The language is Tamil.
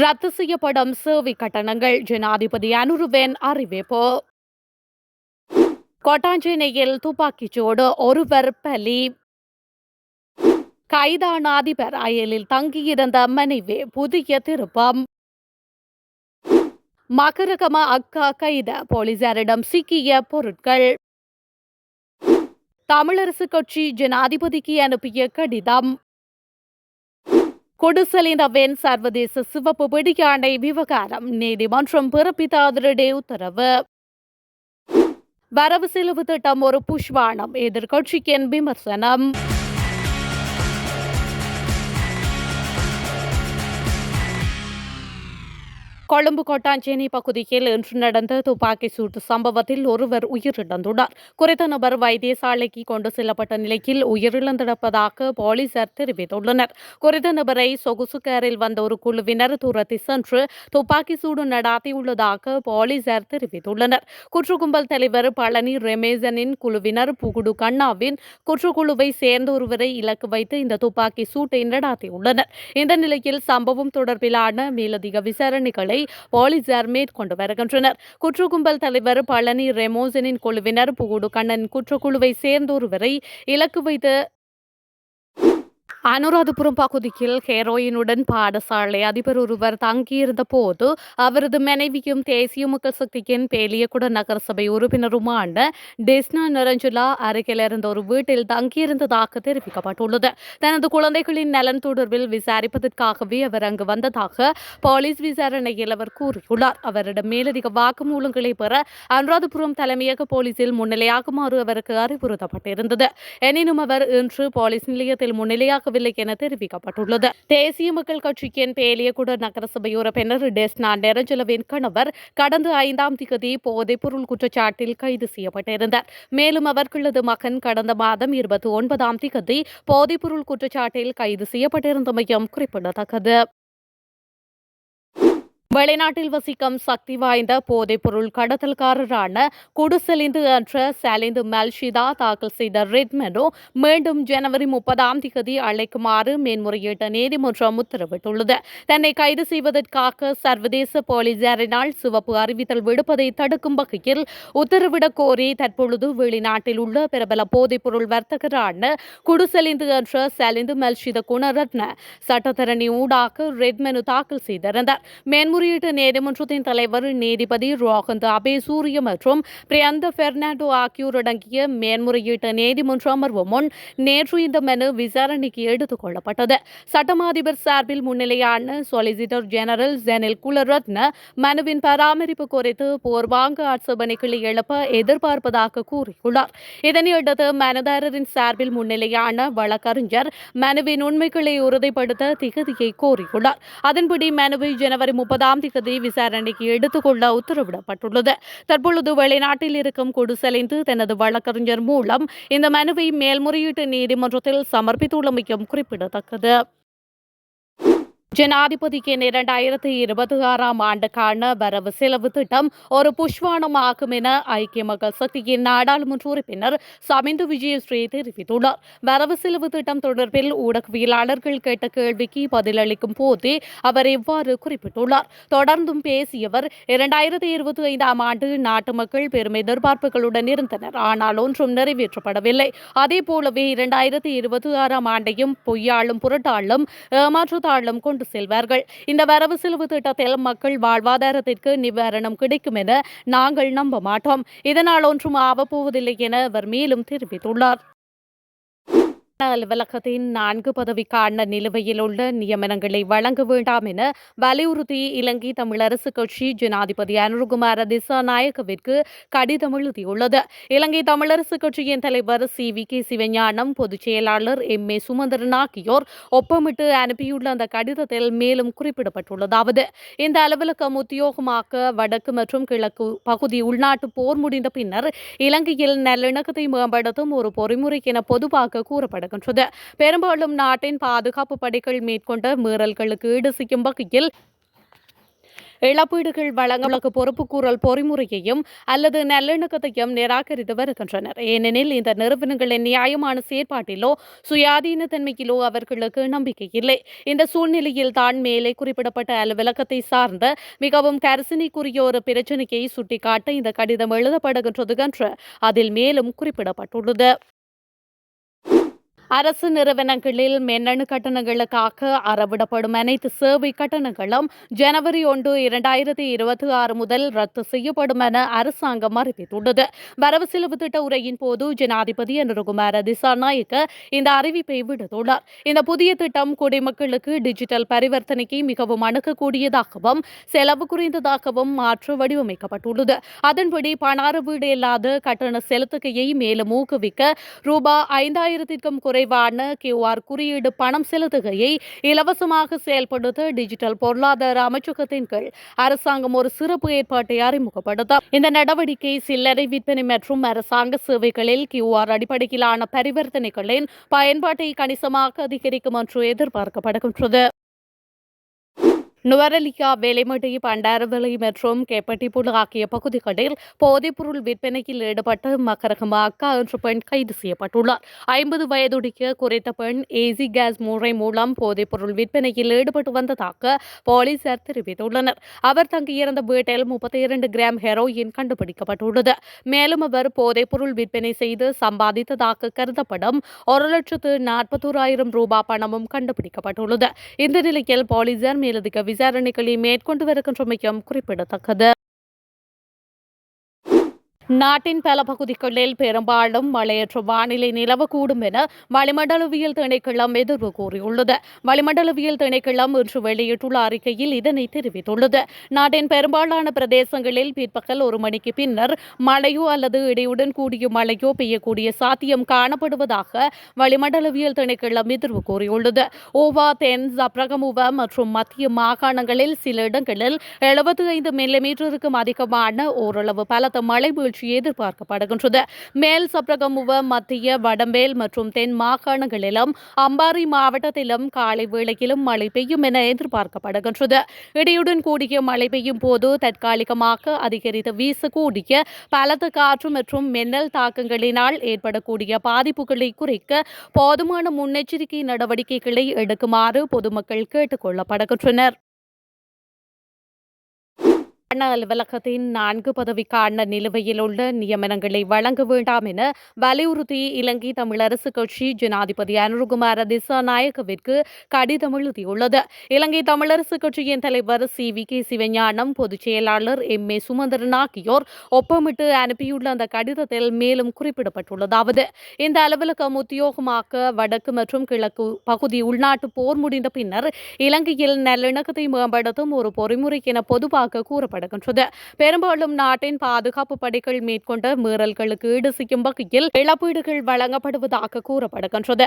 ரத்து செய்யப்படும் சேவை கட்டணங்கள் ஜனாதிபதி அனுருவின் அறிவிப்பு. கொட்டாஞ்சேனையில் துப்பாக்கிச்சூடு, ஒருவர் பலி. கைதான அதிபர் அயலில் தங்கியிருந்த மனைவி புதிய திருப்பம். மகரகம அக்கா கைது, போலீசாரிடம் சிக்கிய பொருட்கள். தமிழரசு கட்சி ஜனாதிபதிக்கு அனுப்பிய கடிதம். கொடுசலினவின் சர்வதேச சிவப்பு வெடியானை விவகாரம், நீதிமன்றம் பிறப்பித்த அதிரடி உத்தரவு. வரவு செலவு திட்டம் ஒரு புஷ்வானம், எதிர்க்கட்சியின் விமர்சனம். கொழும்பு கொட்டாஞ்சேனை பகுதியில் இன்று நடந்த துப்பாக்கி சூட்டு சம்பவத்தில் ஒருவர் உயிரிழந்துள்ளார். குறித்த நபர் வைத்தியசாலைக்கு கொண்டு செல்லப்பட்ட நிலையில் உயிரிழந்திருப்பதாக போலீசார் தெரிவித்துள்ளனர். குறித்த நபரை சொகுசு காரில் வந்த ஒரு குழுவினர் துரத்தி சென்று துப்பாக்கி சூடு நடாத்தியுள்ளதாக போலீசார் தெரிவித்துள்ளனர். குற்றக்கும்பல் தலைவர் பழனி ரெமேசனின் குழுவினர் புகுடு கண்ணாவின் குற்றக்குழுவை சேர்ந்த ஒருவரை இலக்கு வைத்து இந்த துப்பாக்கி சூட்டை நடாத்தியுள்ளனர். இந்த நிலையில் சம்பவம் தொடர்பிலான மேலதிக விசாரணைகளை போலீசார் மேற்கொண்டு வருகின்றனர். குற்றக்கும்பல் தலைவர் பழனி ரெமோசனின் குழுவினர் புகுடு கண்ணன் குற்றக்குழுவை சேர்ந்த ஒருவரை இலக்கு வைத்து அனுராதபுரம் பகுதியில் ஹெரோயினுடன் பாடசாலை அதிபர் ஒருவர் தங்கியிருந்த போது அவரது மனைவியும் தேசிய மக்கள் சக்தியின் பேலியகுட நகரசபை உறுப்பினருமான டெஸ்னா நிரஞ்சலா அருகில் இருந்த ஒரு வீட்டில் தங்கியிருந்ததாக தெரிவிக்கப்பட்டுள்ளது. தனது குழந்தைகளின் நலன் தொடர்பில் விசாரிப்பதற்காகவே அவர் அங்கு வந்ததாக போலீஸ் விசாரணையில் அவர் கூறியுள்ளார். அவரிடம் மேலதிக வாக்குமூலங்களை பெற அனுராதபுரம் தலைமையக போலீசில் முன்னிலையாகுமாறு அவருக்கு அறிவுறுத்தப்பட்டிருந்தது. எனினும் அவர் இன்று போலீஸ் நிலையத்தில் முன்னிலையாக என தெரிவிக்கப்பட்டுள்ளது. தேசிய மக்கள் கட்சியின் பேலியகுட நகரசபை உறுப்பினர் டெஸ்னா நெரஞ்சலவின் கணவர் கடந்த 5ஆம் தேதி போதைப்பொருள் குற்றச்சாட்டில் கைது செய்யப்பட்டிருந்தார். மேலும் அவர்களது மகன் கடந்த மாதம் 29ஆம் தேதி போதைப்பொருள் குற்றச்சாட்டில் கைது செய்யப்பட்டிருந்தமையும் குறிப்பிடத்தக்கது. வெளிநாட்டில் வசிக்கும் சக்தி வாய்ந்த போதைப்பொருள் கடத்தல்காரரான குடுசலிந்து என்ற சலிந்து மல்ஷிதா தாக்கல் செய்த ரிட் மனு மீண்டும் ஜனவரி 30ஆம் தேதி அழைக்குமாறு மேன்முறையீட்டு நீதிமன்றம் உத்தரவிட்டுள்ளது. தன்னை கைது செய்வதற்காக சர்வதேச போலீசாரினால் சிவப்பு அறிவித்தல் விடுப்பதை தடுக்கும் வகையில் உத்தரவிடக் கோரி தற்பொழுது வெளிநாட்டில் உள்ள பிரபல போதைப்பொருள் வர்த்தகரான குடுசலிந்து என்ற சலிந்து மல்ஷித குணரத்ன சட்டத்தரணி ஊடாக ரிட் மனு தாக்கல் செய்திருந்தார். மேன்முறையீட்டு நீதிமன்றத்தின் தலைவர் நீதிபதி ரோஹந்த் அபேசூரிய மற்றும் பிரியந்த பெர்னாண்டோ ஆகியோர் அடங்கிய மேன்முறையீட்டு நீதிமன்ற அமர்வு முன் நேற்று இந்த மனு விசாரணைக்கு எடுத்துக் கொள்ளப்பட்டது. சட்டமாதிபர் சார்பில் முன்னிலையான சொலிசிட்டர் ஜெனரல் ஜெனில் குலரத்ன மனுவின் பராமரிப்பு குறித்து பூர்வாங்க ஆட்சேபனைகளை எழுப்ப எதிர்பார்ப்பதாக கூறியுள்ளார். இதனையடுத்து மனுதாரரின் சார்பில் முன்னிலையான வழக்கறிஞர் மனுவின் உண்மைகளை உறுதிப்படுத்த திகதியை கோரியுள்ளார். அதன்படி மனுவை ஜனவரி 30ஆம் தேதி விசாரணைக்கு எடுத்துக்கொள்ள உத்தரவிடப்பட்டுள்ளது. தற்பொழுது வெளிநாட்டில் இருக்கும் குடுசலிந்து தனது வழக்கறிஞர் மூலம் இந்த மனுவை மேல்முறையீட்டு நீதிமன்றத்தில் சமர்ப்பித்துள்ளமையும் குறிப்பிடத்தக்கது. ஜனாதிபதியின் 2026ஆம் ஆண்டுக்கான வரவு செலவு திட்டம் ஒரு புஷ்வானமாகும் என ஐக்கிய மக்கள் சக்தியின் நாடாளுமன்ற உறுப்பினர் சமிந்து விஜயஸ்ரீ தெரிவித்துள்ளார். வரவு செலவு திட்டம் தொடர்பில் ஊடகவியலாளர்கள் கேட்ட கேள்விக்கு பதிலளிக்கும் போதே அவர் இவ்வாறு குறிப்பிட்டுள்ளார். தொடர்ந்தும் பேசியவர் 2025ஆம் ஆண்டு நாட்டு மக்கள் பெரும் எதிர்பார்ப்புகளுடன் இருந்தனர். ஆனால் ஒன்றும் நிறைவேற்றப்படவில்லை. அதேபோலவே 2026ஆம் ஆண்டையும் பொய்யாளும் புரட்டாளும் ஏமாற்றுத்தாளும் கொண்டு செல்வார்கள். இந்த வரவு செலவு திட்டத்தில் மக்கள் வாழ்வாதாரத்திற்கு நிவாரணம் கிடைக்கும் என நாங்கள் நம்ப மாட்டோம். இதனால் ஒன்றும் ஆகப்போவதில்லை என அவர் மேலும் தெரிவித்துள்ளார். அலுவலகத்தின் 4 பதவிக்கான நிலுவையில் உள்ள நியமனங்களை வழங்க வேண்டாம் என வலியுறுத்தி இலங்கை தமிழரசு கட்சி ஜனாதிபதி அனுருகுமார திசாநாயக்கவிற்கு கடிதம் எழுதியுள்ளது. இலங்கை தமிழரசு கட்சியின் தலைவர் CVK சிவஞானம், பொதுச் செயலாளர் MA சுமந்திரன் ஆகியோர் ஒப்பமிட்டு அனுப்பியுள்ள அந்த கடிதத்தில் மேலும் குறிப்பிடப்பட்டுள்ளதாவது: இந்த அலுவலகம் உத்தியோகமாக வடக்கு மற்றும் கிழக்கு பகுதி உள்நாட்டு போர் முடிந்த பின்னர் இலங்கையில் நல்லிணக்கத்தை மேம்படுத்தும் ஒரு பொறிமுறை என பொதுவாக கூறப்படுகிறது. பெரும்பாலும் நாட்டின் பாதுகாப்பு படைகள் மேற்கொண்ட மீறல்களுக்கு ஈடு செய்யும் வகையில் இழப்பீடுகள் வழங்க பொறுப்புக்கூறல் பொறிமுறையையும் அல்லது நல்லிணக்கத்தையும் நிராகரித்து வருகின்றனர். ஏனெனில் இந்த நிறுவனங்களின் நியாயமான செயற்பாட்டிலோ சுயாதீனத்தன்மையிலோ அவர்களுக்கு நம்பிக்கை இல்லை. இந்த சூழ்நிலையில் தான் மேலே குறிப்பிடப்பட்ட அலுவலகத்தை சார்ந்த மிகவும் கரிசனைக்குரிய ஒரு பிரச்சினையை சுட்டிக்காட்ட இந்த கடிதம் எழுதப்படுகின்றது என்று அதில் மேலும் குறிப்பிடப்பட்டுள்ளது. அரசு நிறுவனங்களில் மின்னணு கட்டணங்களுக்காக அறவிடப்படும் அனைத்து சேவை கட்டணங்களும் ஜனவரி 1, 2026 முதல் ரத்து செய்யப்படும் என அரசாங்கம் அறிவித்துள்ளது. வரவு செலவு திட்ட உரையின் போது ஜனாதிபதி அனுரகுமார திசாநாயக்க இந்த அறிவிப்பை விடுத்துள்ளார். இந்த புதிய திட்டம் குடிமக்களுக்கு டிஜிட்டல் பரிவர்த்தனைக்கு மிகவும் அணுகக்கூடியதாகவும் செலவு குறைந்ததாகவும் மாற்ற வடிவமைக்கப்பட்டுள்ளது. அதன்படி பண வீடு இல்லாத கட்டண செலுத்துகையை மேலும் ஊக்குவிக்க ரூபாய் 5,000க்கும் குறைவான QR குறியீடு பணம் செலுத்துகையை இலவசமாக செயல்படுத்த டிஜிட்டல் பொருளாதார அமைச்சகத்தின் கீழ் அரசாங்கம் ஒரு சிறப்பு ஏற்பாட்டை அறிமுகப்படுத்தும். இந்த நடவடிக்கை சில்லறை விற்பனை மற்றும் அரசாங்க சேவைகளில் QR அடிப்படையிலான பரிவர்த்தனைகளின் பயன்பாட்டை கணிசமாக அதிகரிக்கும் என்று எதிர்பார்க்கப்படுகின்றது. நுவரெலியா, வேலிமடை, பண்டாரவளை மற்றும் கெப்பட்டிப்புல் ஆகிய பகுதிகளில் போதைப்பொருள் விற்பனையில் ஈடுபட்ட மக்கரகம அக்கா என்ற பெண் கைது செய்யப்பட்டுள்ளார். 50 வயதுடைய குறித்த பெண் ஏசி கேஸ் முறை மூலம் போதைப்பொருள் விற்பனையில் ஈடுபட்டு வந்ததாக போலீசார் தெரிவித்துள்ளனர். அவர் தங்கியிருந்த வீட்டில் 32 கிராம் ஹெரோயின் கண்டுபிடிக்கப்பட்டுள்ளது. மேலும் அவர் போதைப்பொருள் விற்பனை செய்து சம்பாதித்ததாக கருதப்படும் 1,41,000 ரூபாய் பணமும் கண்டுபிடிக்கப்பட்டுள்ளது. இந்த நிலையில் போலீசார் மேலதிக விசாரணைகளை மேற்கொண்டு வருகின்றமையும் குறிப்பிடத்தக்கது. நாட்டின் பல பகுதிகளில் பெரும்பாலும் மழையற்ற வானிலை நிலவக்கூடும் என வளிமண்டலவியல் திணைக்களம் எதிர்வு கூறியுள்ளது. வளிமண்டலவியல் திணைக்களம் இன்று வெளியிட்டுள்ள அறிக்கையில் இதனை தெரிவித்துள்ளது. நாட்டின் பெரும்பாலான பிரதேசங்களில் பிற்பகல் 1 மணிக்கு பின்னர் மழையோ அல்லது இடியுடன் கூடிய மழையோ பெய்யக்கூடிய சாத்தியம் காணப்படுவதாக வளிமண்டலவியல் திணைக்களம் எதிர்வு கூறியுள்ளது. ஓவா, தென், சப்ரகமுவ மற்றும் மத்திய மாகாணங்களில் சில இடங்களில் 75 மில்லிமீட்டருக்கும் அதிகமான ஓரளவு பலத்த மழை வீழ்ச்சி எதிர்பார்க்கப்படுகின்றது. மேல் சப்ரகமுவ, மத்திய, வடமேல் மற்றும் தென் மாகாணங்களிலும் அம்பாறை மாவட்டத்திலும் காலை வேளையிலும் மழை பெய்யும் என எதிர்பார்க்கப்படுகின்றது. இடியுடன் கூடிய மழை பெய்யும் போது தற்காலிகமாக அதிகரித்து வீசக்கூடிய பலத்த காற்று மற்றும் மின்னல் தாக்கங்களினால் ஏற்படக்கூடிய பாதிப்புகளை குறைக்க போதுமான முன்னெச்சரிக்கை நடவடிக்கைகளை எடுக்குமாறு பொதுமக்கள் கேட்டுக் கொள்ளப்படுகின்றனர். அலுவலகத்தின் 4 பதவிக்கான நிலுவையில் உள்ள நியமனங்களை வழங்க வேண்டாம் என வலியுறுத்தி இலங்கை தமிழரசு கட்சி ஜனாதிபதி அனுரகுமார திசாநாயக்கவிற்கு கடிதம் எழுதியுள்ளது. இலங்கை தமிழரசு கட்சியின் தலைவர் CVK சிவஞானம், பொதுச் செயலாளர் MA சுமந்திரன் ஆகியோர் ஒப்பமிட்டு அனுப்பியுள்ள அந்த கடிதத்தில் மேலும் குறிப்பிடப்பட்டுள்ளதாவது: இந்த அலுவலகம் உத்தியோகமாக வடக்கு மற்றும் கிழக்கு பகுதி உள்நாட்டு போர் முடிந்த பின்னர் இலங்கையில் நல்லிணக்கத்தை மேம்படுத்தும் ஒரு பொறிமுறை என பொதுவாக கூறப்படுகிறது. பெரும்பாலும் நாட்டின் பாதுகாப்பு படைகள் மேற்கொண்ட மீறல்களுக்கு ஈடு செய்யும் வகையில் இழப்பீடுகள் வழங்கப்படுவதாக கூறப்படுகின்றது.